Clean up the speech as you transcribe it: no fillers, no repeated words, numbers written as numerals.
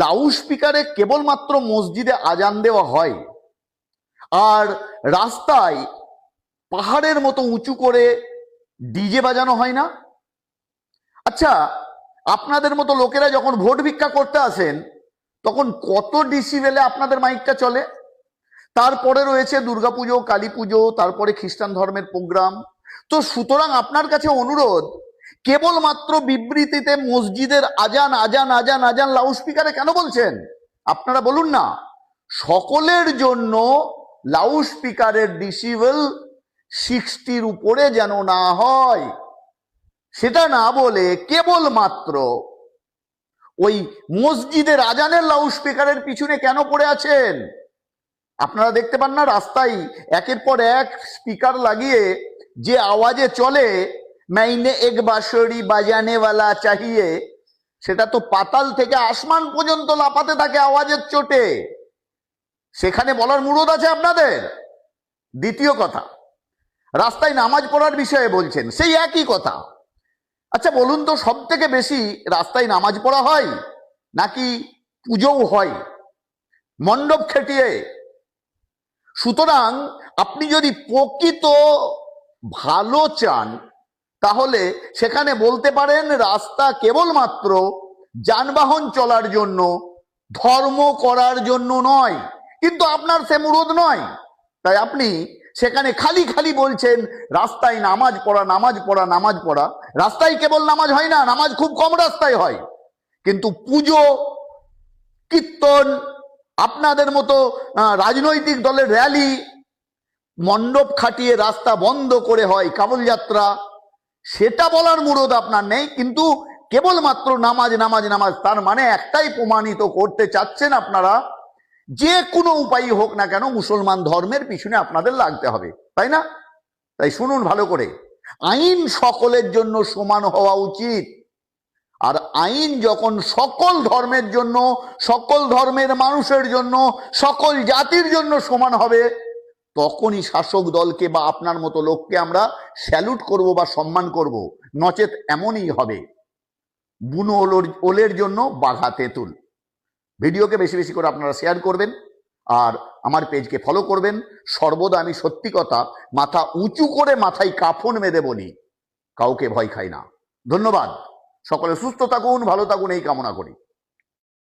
Loud স্পিকারে কেবলমাত্র মসজিদে আজান দেওয়া হয় আর রাস্তায় পাহাড়ের মতো উঁচু করে ডিজে বাজানো হয় না? আচ্ছা, আপনাদের মতো লোকেরা যখন ভোট ভিক্ষা করতে আসেন তখন কত ডিসিবেলে আপনাদের মাইকটা চলে? তারপরে রয়েছে দুর্গাপুজো, কালী পুজো, তারপরে খ্রিস্টান ধর্মের প্রোগ্রাম। তো সুতরাং আপনার কাছে অনুরোধ, কেবলমাত্র বিবৃতিতে মসজিদের আজান আজান আজান আজান লাউড স্পিকারে কেন বলছেন? আপনারা বলুন না, সকলের জন্য লাউড স্পিকারের ডিসিবেল 60-র উপরে যেন না হয়, সেটা না বলে কেবলমাত্র ওই মসজিদের আজানের লাউড স্পিকারের পিছনে কেন পড়ে আছেন? আপনারা দেখতে পান না রাস্তায় একের পর এক স্পিকার লাগিয়ে যে আওয়াজে চলে, মাইনে এক বাঁশরি বাজানে ওয়ালা চাহিয়ে, সেটা তো পাতাল থেকে আসমান পর্যন্ত লাফাতে থাকে আওয়াজের চোটে। সেখানে বলার মুরদ আছে আপনাদের? দ্বিতীয় কথা, রাস্তায় নামাজ পড়ার বিষয়ে বলছেন, সেই একই কথা। আচ্ছা বলুন তো, সব থেকে বেশি রাস্তায় নামাজ পড়া হয় নাকি পুজোও হয় মণ্ডপ খেটিয়ে? সুতরাং আপনি যদি প্রকৃত ভালো চান তাহলে সেখানে বলতে পারেন রাস্তা কেবলমাত্র যানবাহন চলার জন্য, ধর্ম করার জন্য নয়। কিন্তু আপনার সে মুরদ নয়, তাই আপনি সেখানে খালি খালি বলছেন রাস্তায় নামাজ পড়া, নামাজ পড়া, নামাজ পড়া। রাস্তায় কেবল নামাজ হয় না, নামাজ খুব কম রাস্তায় হয়, কিন্তু পুজো, কীর্তন, আপনাদের মতো রাজনৈতিক দলের র্যালি, মণ্ডপ খাটিয়ে রাস্তা বন্ধ করে হয় কাবুল যাত্রা, সেটা বলার মুরদ আপনার নেই। কিন্তু কেবলমাত্র নামাজ নামাজ নামাজ, তার মানে একটাই প্রমাণিত করতে চাচ্ছেন আপনারা, যে কোনো উপায় হোক না কেন মুসলমান ধর্মের পিছনে আপনাদের লাগতে হবে, তাই না? তাই শুনুন ভালো করে, আইন সকলের জন্য সমান হওয়া উচিত। আর আইন যখন সকল ধর্মের জন্য, সকল ধর্মের মানুষের জন্য, সকল জাতির জন্য সমান হবে, তখনই শাসক দলকে বা আপনার মতো লোককে আমরা স্যালুট করব বা সম্মান করব। নচেত এমনই হবে, বুনো ওলের জন্য বাঘা তেঁতুল। ভিডিওকে বেশি বেশি করে আপনারা শেয়ার করবেন আর আমার পেজকে ফলো করবেন। সর্বদা আমি সত্যি কথা মাথা উঁচু করে মাথায় কাফন বেঁধে বলি, কাউকে ভয় খাই না। ধন্যবাদ। সকলে সুস্থ থাকুন, ভালো থাকুন, এই কামনা করি।